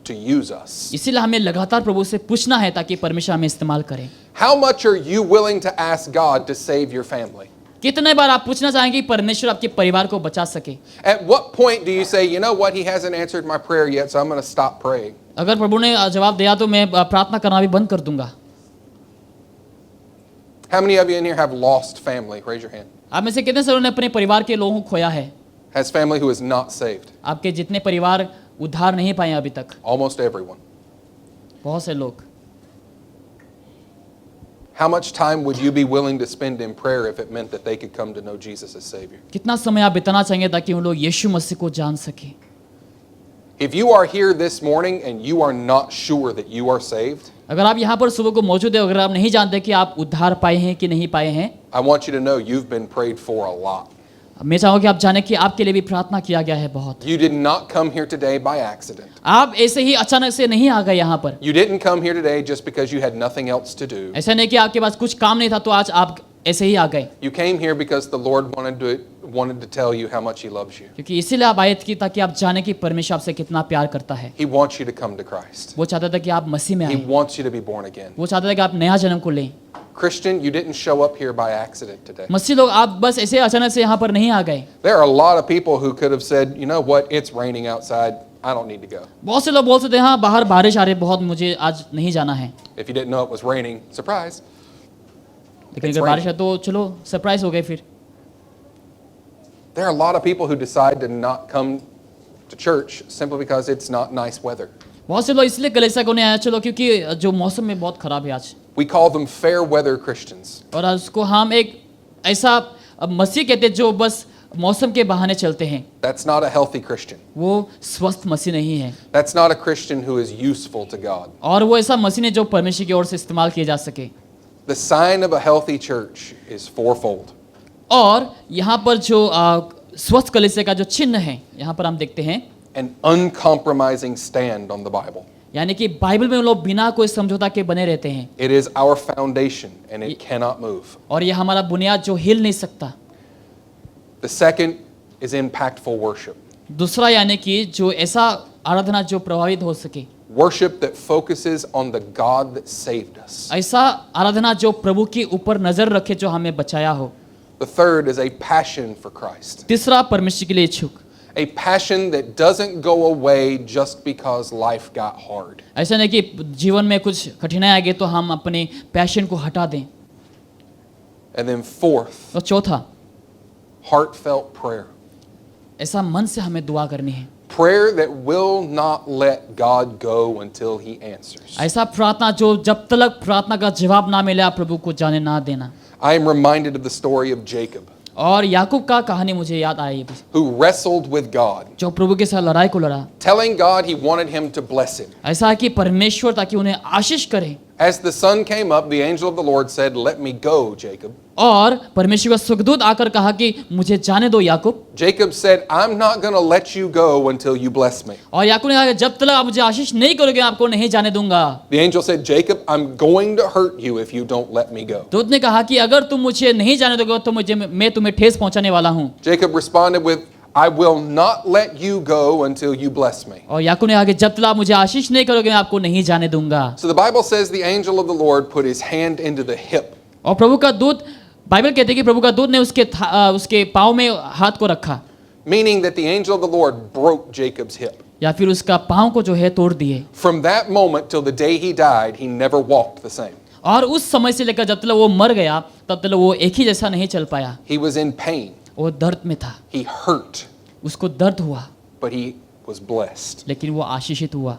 to use us. इसीलिए हमें लगातार प्रभु से पूछना है ताकि परमेश्वर हमें इस्तेमाल करें। How much are you willing to ask God to save your family? कितने बार आप पूछना चाहेंगे कि परमेश्वर आपके परिवार को बचा सके? At what point do you say, you know what, he hasn't answered my prayer yet, so I'm going to stop praying? अगर प्रभु ने जवाब दिया तो मैं प्रार्थना करना भी बंद कर दूंगा। How many of you in here have lost family? Raise your hand. आप में से कितने सारों ने अपने परिवार के लोगों को खोया है? Has family who is not saved? आपके जितने परिवार उद्धार नहीं पाए अभी तक, Almost everyone. बहुत से लोग। How much time would you be willing to spend in prayer if it meant that they could come to know Jesus as Savior? कितना समय आप बिताना चाहेंगे ताकि उन लोग यीशु मसीह को जान सके? If you are here this morning and you are not sure that you are saved, अगर आप यहाँ पर सुबह को मौजूद है, अगर आप नहीं जानते कि आप उद्धार पाए हैं कि नहीं पाए हैं, I want you to know you've been prayed for a lot. मैं चाहूँगा कि आप जाने कि आपके लिए भी प्रार्थना किया गया है बहुत। You did not come here today by accident. आप ऐसे ही अचानक से नहीं आ गए यहाँ पर। You didn't come here today just because you had nothing else to do. ऐसा नहीं कि आपके पास कुछ काम नहीं था तो आज आप ऐसे ही आ गए, You came here because the Lord wanted to tell you how much He loves you. क्योंकि इसीलिए आप आए थे ताकि आप जाने कि परमेश्वर आपसे कितना प्यार करता है। He wants you to come to Christ. वो चाहता था कि आप मसीह में He आए, wants you to be born again. वो चाहता था कि आप नया जन्म को लें। Christian, you didn't show up here by accident today. मसीह लोग आप बस ऐसे अचानक से यहाँ पर नहीं आ गए। There are a lot of people who could have said, you know what, it's raining outside. I don't need to go. बहुत से लोग बोल सकते हैं हाँ बाहर बारिश आ रही है बहुत, मुझे आज नहीं जाना है। If you didn't know it was raining, surprise. लेकिन It's अगर बारिश है raining. तो चलो सरप्राइज हो गए फिर। There are a lot of people who decide to not come to church simply because it's not nice weather. बहुत से लोग इसलिए कलीसिया को नहीं आया चलो क्योंकि जो मौसम में बहुत खराब है आज, We call them fair weather Christians. और आज उसको हम एक ऐसा मसीह कहते हैं जो बस मौसम के बहाने चलते हैं। That's not a healthy Christian. वो स्वस्थ मसीह नहीं है, That's not a Christian who is useful to God. और वो ऐसा मसीह नहीं जो परमेश्वर की ओर से इस्तेमाल किए जा सके। The sign of a healthy church is fourfold. और यहाँ पर जो स्वस्थ कलीसिया का जो चिन्ह है यहाँ पर हम देखते हैं, An uncompromising stand on the Bible. यानी कि बाइबल में लोग बिना कोई समझौता के बने रहते हैं, It is our foundation and it cannot move. और ये हमारा बुनियाद जो हिल नहीं सकता। The second is impactful worship. दूसरा यानी कि जो ऐसा आराधना जो प्रभावित हो सके, Worship that focuses on the God that saved us. ऐसा आराधना जो प्रभु के ऊपर नजर रखे जो हमें बचाया हो। The third is a passion for Christ. तीसरा परमेश्वर के लिए इच्छुक, A passion that doesn't go away just because life got hard. ऐसा नहीं कि जीवन में कुछ कठिनाई आ गई तो हम अपने पैशन को हटा दें। And then fourth, और चौथा, heartfelt prayer. ऐसा मन से हमें दुआ करनी है, Prayer that will not let God go until He answers. ऐसा प्रार्थना जो जब तक प्रार्थना का जवाब ना मिले आप प्रभु को जाने ना देना। I am reminded of the story of Jacob, और याकूब का कहानी मुझे याद आई, who wrestled with God, जो प्रभु के साथ लड़ाई को लड़ा। telling God He wanted him to bless him. ऐसा है कि परमेश्वर ताकि उन्हें आशीष करे, As the sun came up, the angel of the Lord said, "Let me go, Jacob." और परमेश्वर का स्वर्गदूत आकर कहा कि मुझे जाने दो याकूब। Jacob said, "I'm not going to let you go until you bless me." और याकूब ने कहा कि जब तक आप मुझे आशीष नहीं करोगे आपको नहीं जाने दूंगा। The angel said, "Jacob, I'm going to hurt you if you don't let me go." दूत ने कहा कि अगर तुम मुझे नहीं जाने दोगे तो मैं तुम्हें ठेस पहुंचाने वाला हूँ। Jacob responded with, "I will not let you go until you bless me." और याकूब ने कहा कि जब तक आप मुझे आशीष नहीं करोगे मैं आपको नहीं जाने दूंगा। So the Bible says the angel of the Lord put his hand into the hip. और प्रभु का दूत, बाइबल कहते हैं कि प्रभु का दूत ने उसके पाँव में हाथ को रखा, Meaning that the angel of the Lord broke Jacob's hip. या फिर उसका पाँव को जो है तोड़ दिए। From that moment till the day he died, he never walked the same. और उस समय से लेकर जब तक वो मर गया तब तक वो एक ही जैसा नहीं चल पाया। He was in pain. वो दर्द में था, He hurt, उसको दर्द हुआ, but he was blessed. लेकिन वो आशीषित हुआ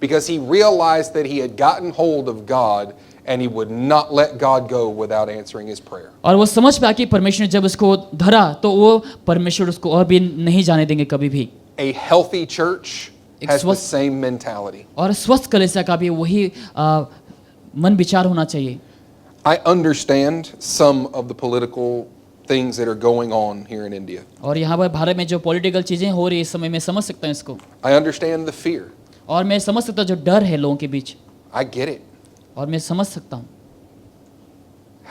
Because he realized that he had gotten hold of God and he would not let God go without answering his prayer. और वो समझ पाया कि परमेश्वर ने जब उसको धरा तो वो परमेश्वर उसको और भी नहीं जाने देंगे कभी भी। A healthy church has the स्वस्थ- same mentality. और स्वस्थ कलीसिया का भी वही मन विचार होना चाहिए। I understand some of the political things that are going on here in India. और यहाँ पर भारत में जो पॉलिटिकल चीजें हो रही है इस समय मैं समझ सकता हूँ इसको, I understand the fear. और मैं समझ सकता हूँ जो डर है लोगों के बीच, I get it. और मैं समझ सकता हूँ।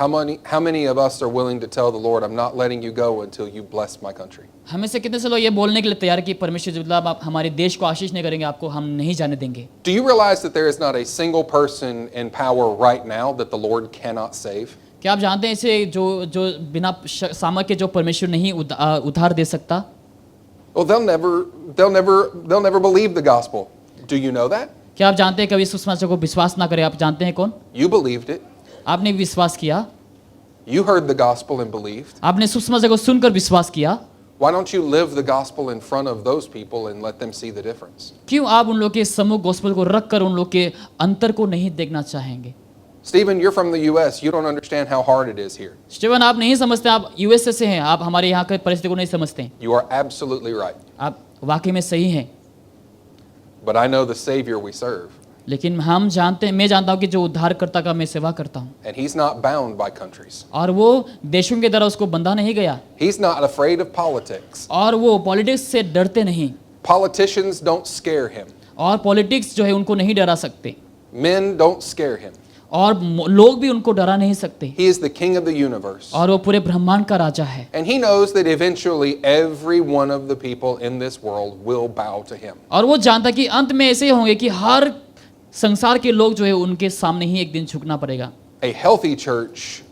How many of us are willing to tell the Lord, "I'm not letting you go until you bless my country"? हमें से कितने से लोग ये बोलने के लिए तैयार कि परमेश्वर जब तक आप हमारे देश को आशीष नहीं करेंगे आपको हम नहीं जाने देंगे। Do you realize that there is not a single person in power right now that the Lord cannot save? क्या आप जानते हैं इसे जो बिना सामर्थ के जो परमेश्वर नहीं उधार दे सकता? Well, they'll never believe the gospel. Do you know that? क्या आप जानते हैं कभी सुसमाचार को विश्वास ना करे? आप जानते हैं कौन? You believed it. आपने विश्वास किया, You heard the gospel and believed. आपने सुसमाचार को सुनकर विश्वास किया। Why don't you live the gospel in front of those people and let them see the difference? क्यों आप उन लोग के समूह गॉस्पेल को रख कर उन लोग के अंतर को नहीं देखना चाहेंगे? Stephen, you're from the US. You don't understand how hard it is here. Steven आप नहीं समझते, आप यूएसए से हैं, आप हमारे यहाँ की परिस्थिति को नहीं समझते। You are absolutely right. आप वाकई में सही हैं, But I know the Savior we serve. लेकिन मैं जानता हूँ कि जो उद्धारकर्ता का मैं सेवा करता हूँ, and he's not bound by countries. और वो देशों के द्वारा उसको बंधा नहीं गया, He's not afraid of politics. और वो पॉलिटिक्स से डरते नहीं, Politicians don't scare him. और पॉलिटिक्स जो है उनको नहीं डरा सकते, Men don't scare him. और लोग भी उनको डरा नहीं सकते, He is the king of the universe. और वो पूरे ब्रह्मांड का राजा है। And he knows that eventually every one of the people in this world will bow to him. और वो जानता कि अंत में ऐसे होंगे कि हर संसार के लोग जो है उनके सामने ही एक दिन झुकना पड़ेगा। A healthy church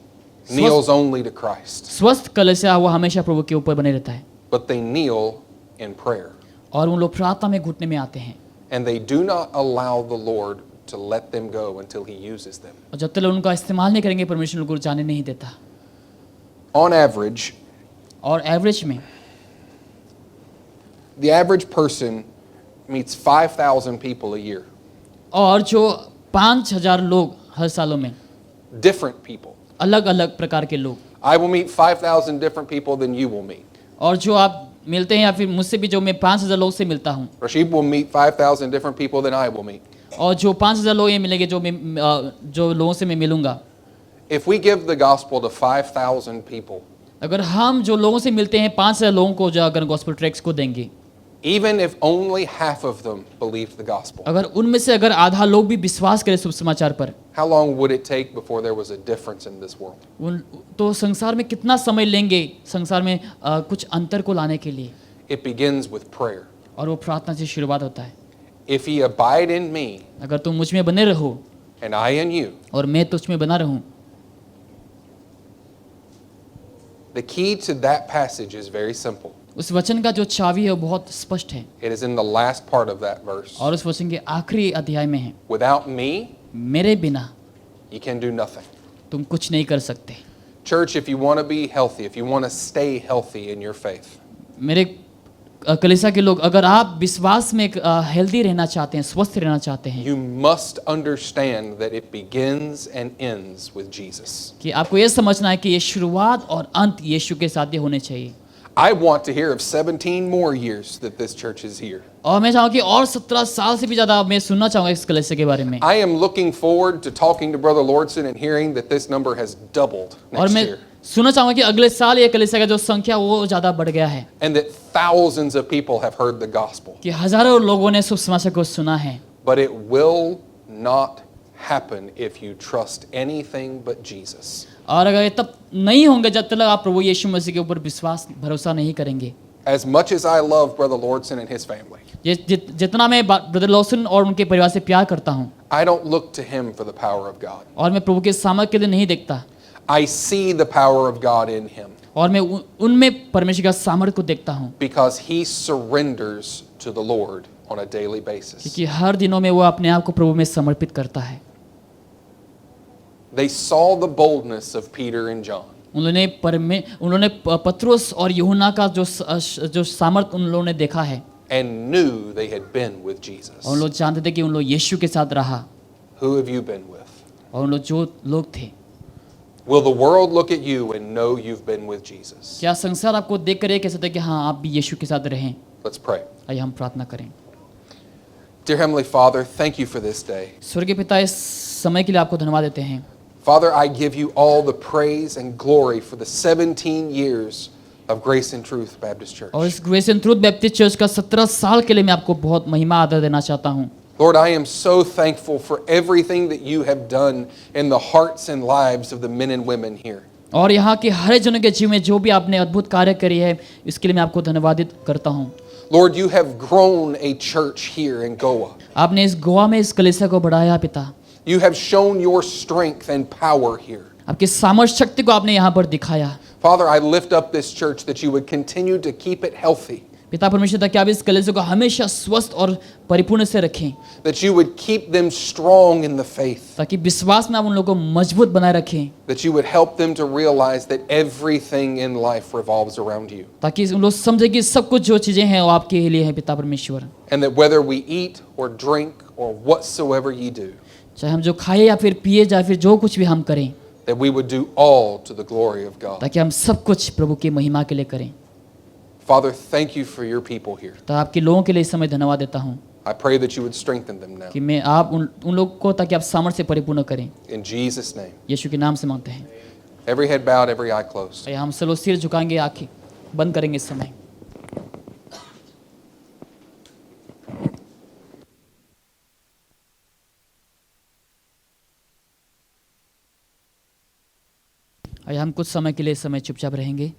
kneels only to Christ, स्वस्थ कलीसिया वो हमेशा प्रभु के ऊपर बने रहता है, but they kneel in prayer. और उन लोग प्रार्थना में घुटने में आते हैं, And they do not allow the Lord to let them go until he uses them. और जब तक उनका इस्तेमाल नहीं करेंगे परमेश्वर उनको जाने नहीं देता। On average, और एवरेज में the average person meets 5,000 people a year. और जो 5,000 लोग हर सालों में, Different people. अलग अलग प्रकार के लोग, I will meet 5,000 different people than you will meet. और जो आप मिलते हैं या फिर मुझसे भी जो मैं 5,000 लोग से मिलता हूँ, Rashid will meet 5,000 different people than I will meet. और जो 5,000 लोग ये मिलेंगे जो लोगों से मैं मिलूंगा। If we give the gospel to 5,000 people, अगर हम जो लोगों से मिलते हैं 5,000 लोगों को जो अगर गॉस्पेल ट्रैक्ट्स को देंगे, even if only half of them believed the gospel, अगर उनमें से अगर आधा लोग भी विश्वास करें शुभ समाचार पर, how long would it take before there was a difference in this world? तो संसार में कितना समय लेंगे संसार में कुछ अंतर को लाने के लिए? It begins with prayer. और वो प्रार्थना से शुरुआत होता है। If ye abide in me अगर तुम मुझ में बने रहो and I in you, और मैं तुझ में बना रहूं, the key to that passage is very simple. उस वचन का जो चाबी है वो बहुत स्पष्ट है, It is in the last part of that verse. और उस वचन के आखिरी अध्याय में है, Without me, मेरे बिना you can do nothing. तुम कुछ नहीं कर सकते। Church, if you want to be healthy, if you want to stay healthy in your faith, मेरे कलीसिया के लोग, अगर आप विश्वास में हेल्दी रहना चाहते हैं, स्वस्थ रहना चाहते हैं, you must understand that it begins and ends with Jesus. कि आपको ये समझना है कि ये शुरुआत और अंत यीशु के साथ ही होने चाहिए। I want to hear of 17 more years that this church is here. और मैं चाहूँगा कि और 17 साल से भी ज़्यादा मैं सुनना चाहूँगा इस कलीसिया के बारे में। I am looking forward to talking to Brother Lordson and hearing that this number has doubled और next मैं year. सुनना चाहूँगा कि अगले साल ये कलीसिया का जो संख्या वो ज़्यादा बढ़ गया है, And that thousands of people have heard the gospel. कि हजारों लोगों ने शुभ समाचार को सुना है। But it will not happen if you trust anything but Jesus. और अगर ये तब नहीं होंगे जब तक आप प्रभु यीशु मसीह के ऊपर विश्वास भरोसा नहीं करेंगे। As much as I love Brother Lordson and his family, जितना मैं ब्रदर लॉसन और उनके परिवार से प्यार करता हूँ, I don't look to him for the power of God. और मैं प्रभु के सामर्थ्य के लिए नहीं देखता, I see the power of God in him और मैं उनमें परमेश्वर का सामर्थ्य को देखता हूँ, because he surrenders to the Lord on a daily basis. क्योंकि हर दिनों में वो अपने आप को प्रभु में समर्पित करता है। They saw the boldness of Peter and John. उन्होंने पत्रुस और यूहन्ना का जो सामर्थ्य उन लोगों ने देखा है, And knew they had been with Jesus. और उन लोग जानते थे कि उन लोग यीशु के साथ रहा, Who have you been with? और उन लोग जो लोग थे। Will the world look at you and know you've been with Jesus? क्या संसार आपको देख कर ये कह सकता है कि हाँ आप भी यीशु के साथ रहें? Let's pray. आइए हम प्रार्थना करें। Dear Heavenly Father, thank you for this day. स्वर्गीय पिता, इस समय के लिए आपको धन्यवाद देते हैं। Father, I give you all the praise and glory for the 17 years of Grace and Truth Baptist Church. और इस grace and truth Baptist church का 17 साल के लिए मैं आपको बहुत महिमा आदर देना चाहता हूँ। Lord, I am so thankful for everything that you have done in the hearts and lives of the men and women here. और यहाँ के हर जनों के जीवन में जो भी आपने अद्भुत कार्य करी है, इसके लिए मैं आपको धन्यवादित करता हूँ। Lord, you have grown a church here in Goa. आपने इस गोवा में इस कलीसिया को बढ़ाया पिता। You have shown your strength and power here. आपकी सामर्थ्य शक्ति को आपने यहाँ पर दिखाया। Father, I lift up this church that you would continue to keep it healthy, पिता परमेश्वर, ताकि आप इस कलीसिया को हमेशा स्वस्थ और परिपूर्ण से रखें, that you would keep them strong in the faith, ताकि विश्वास में आप उन लोगों को मजबूत बनाए रखें, that you would help them to realize that everything in life revolves around you, ताकि उन लोग समझे कि सब कुछ जो चीजें हैं वो आपके लिए हैं पिता परमेश्वर। and that whether we eat or drink or whatsoever ye do, चाहे हम जो खाए या फिर पिए या फिर जो कुछ भी हम करें, that we would do all to the glory of God. ताकि हम सब कुछ प्रभु की महिमा के लिए करें। Father, thank you for your people here. तो आपके लोगों के लिए इस समय धन्यवाद देता हूँ। I pray that you would strengthen them now. कि मैं आप उन लोगों को ताकि आप सामर्थ्य से परिपूर्ण करें। In Jesus' name. यीशु के नाम से मांगते हैं। Every head bowed, every eye closed. आइए हम सब लोग सिर झुकाएंगे, आंखें बंद करेंगे इस समय। आइए हम कुछ समय के लिए इस समय चुपचाप रहेंगे।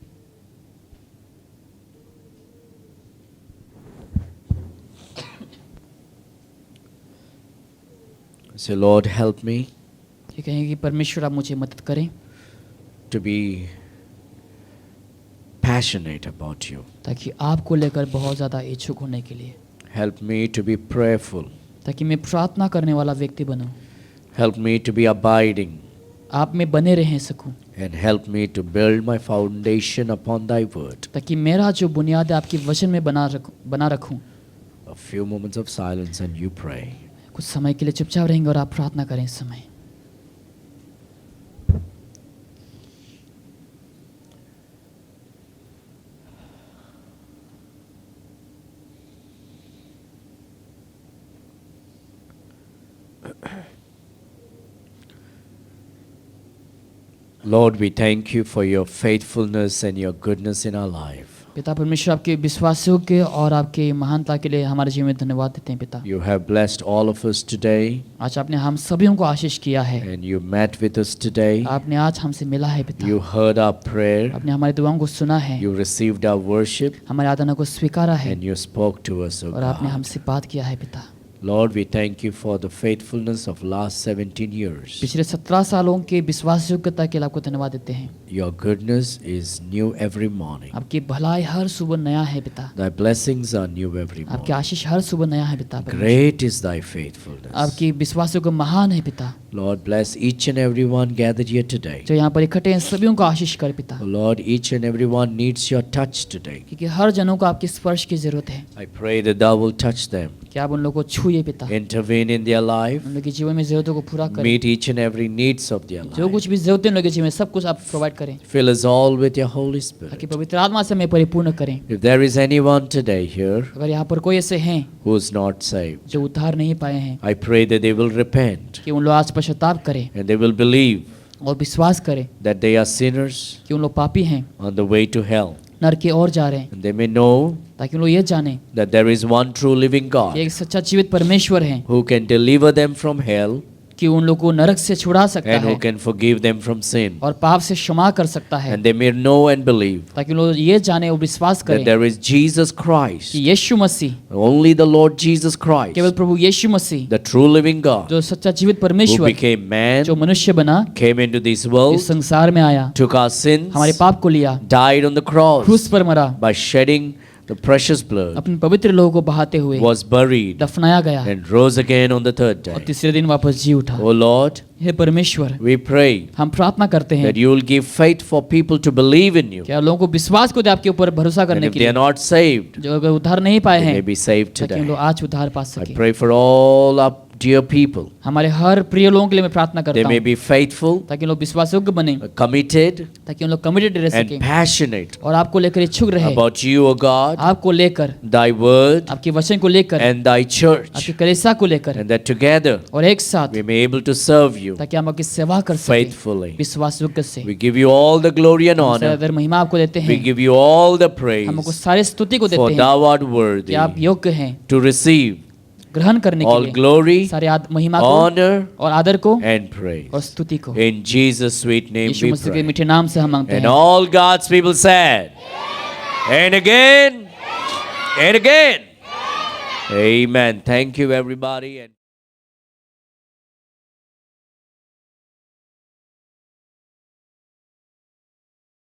Say, Lord, help me ये कहेंगे कि परमेश्वर आप मुझे मदद करें to be passionate about you. ताकि आपको लेकर बहुत ज़्यादा इच्छुक होने के लिए, Help me to be prayerful. ताकि मैं प्रार्थना करने वाला व्यक्ति बनूं, Help me to be abiding. आप में बने रह सकूं, And help me to build my foundation upon thy word. ताकि मेरा जो बुनियाद है आपके वचन में बना रखूं। A few moments of silence and you pray. कुछ समय के लिए चुपचाप रहेंगे और आप प्रार्थना करें इस समय। Lord, we thank you for your faithfulness and your goodness in our life. पिता परमेश्वर आपके विश्वासियों के और आपके महानता के लिए हमारे जीवन में धन्यवाद देते हैं पिता। You have blessed all of us today आज आपने हम सभी को आशीष किया है, and you met with us today. आपने आज हमसे मिला है पिता, You heard our prayer. आपने हमारी दुआओं को सुना है, You received our worship हमारी आराधना को स्वीकारा है and you spoke to us, O और आपने God. हमसे बात किया है पिता। Lord, we thank you for the faithfulness of last 17 years. पिछले 17 सालों के विश्वासयोग्यता के लिए आपको धन्यवाद देते हैं। Your goodness is new every morning. आपकी भलाई हर सुबह नया है पिता, Thy blessings are new every आपकी morning. आशीष हर सुबह नया है पिता। Great is thy faithfulness. आपकी विश्वासों को महान है पिता। Lord, bless each and every one gathered here today. जो यहाँ पर इकट्ठे हैं सभी को आशीष कर पिता, Lord, each and every one needs your touch today. क्योंकि हर जनों को आपके स्पर्श की जरूरत है। I pray that thou will touch them, कि आप उन लोगों को छूए पिता, intervene in their life, उन लोगों के जीवन में जरूरतों को पूरा करें। meet each and every needs of their जो life. कुछ भी जरूरत है उन लोगों के जीवन में सब कुछ आप प्रोवाइड करें, Fill us all with your Holy ताकि Spirit. पवित्र आत्मा से हमें परिपूर्ण करें। If there is anyone today here अगर यहाँ पर कोई ऐसे हैं who is not saved, जो उद्धार नहीं पाए हैं, I pray that they will repent कि उन लोग आज पश्चाताप करें and they will believe और विश्वास करें that they are sinners कि उन लोग पापी हैं, on the way to hell. नरक की ओर जा रहे हैं, And they may know ताकि उन लोग ये जाने that there is one true living कि God एक सच्चा जीवित परमेश्वर है, who can deliver them from hell कि उन लोगों को नरक से छुड़ा सकता and who है can forgive them from sin. और पाप से क्षमा कर सकता है, And they may know and believe ताकि उन लोग ये जाने और विश्वास that करें there is Jesus कि Christ, Yeshu Masih, only the Lord Jesus Christ, केवल प्रभु यीशु मसीह the true living God, जो सच्चा जीवित who परमेश्वर became man, जो मनुष्य बना, came into this world, इस संसार में आया, took our sins, हमारे पाप को लिया, died on the cross क्रूस पर मरा, by shedding the precious blood, अपने पवित्र लोगों को बहाते हुए was buried, दफनाया गया and rose again on the third और day. तीसरे दिन वापस जी उठा। Oh Lord, हे परमेश्वर, we pray हम प्रार्थना करते हैं that you will give faith for people to believe in you. कि लोगों को विश्वास को दे आपके ऊपर भरोसा And करने if के they are लिए, not saved, जो अगर उद्धार नहीं पाए they may हैं, be saved ताकि हम लोग today. आज उद्धार पा I सके। pray for all our dear people. हमारे हर प्रिय लोगों के लिए मैं प्रार्थना They करता may हूँ be faithful, ताकि लोग विश्वासयोग्य बने, committed, ताकि उन लोग कमिटेड रह and सके passionate और आपको लेकर इच्छुक रहे, about you, O God, आपको लेकर, thy word, आपके वचन को लेकर, and thy church, आपकी कलीसिया को लेकर and that together और एक साथ, we may able to serve you ताकि हम आपकी सेवा कर सके faithfully. विश्वासयोग्य से। We give you all the glory and हम honor. सदैव महिमा आपको देते We हैं, give you all the हम आपको praise, सारे स्तुति को for देते हैं thou art कि worthy आप योग्य हैं to receive ग्रहण करने के all लिए glory, सारे महिमा को honor, और आदर को and praise. और स्तुति को। In Jesus' sweet name Yeshu we मसीह के pray. मीठे नाम से हम मांगते And हैं। all God's people said, and again, and again. Amen. Thank you, everybody. And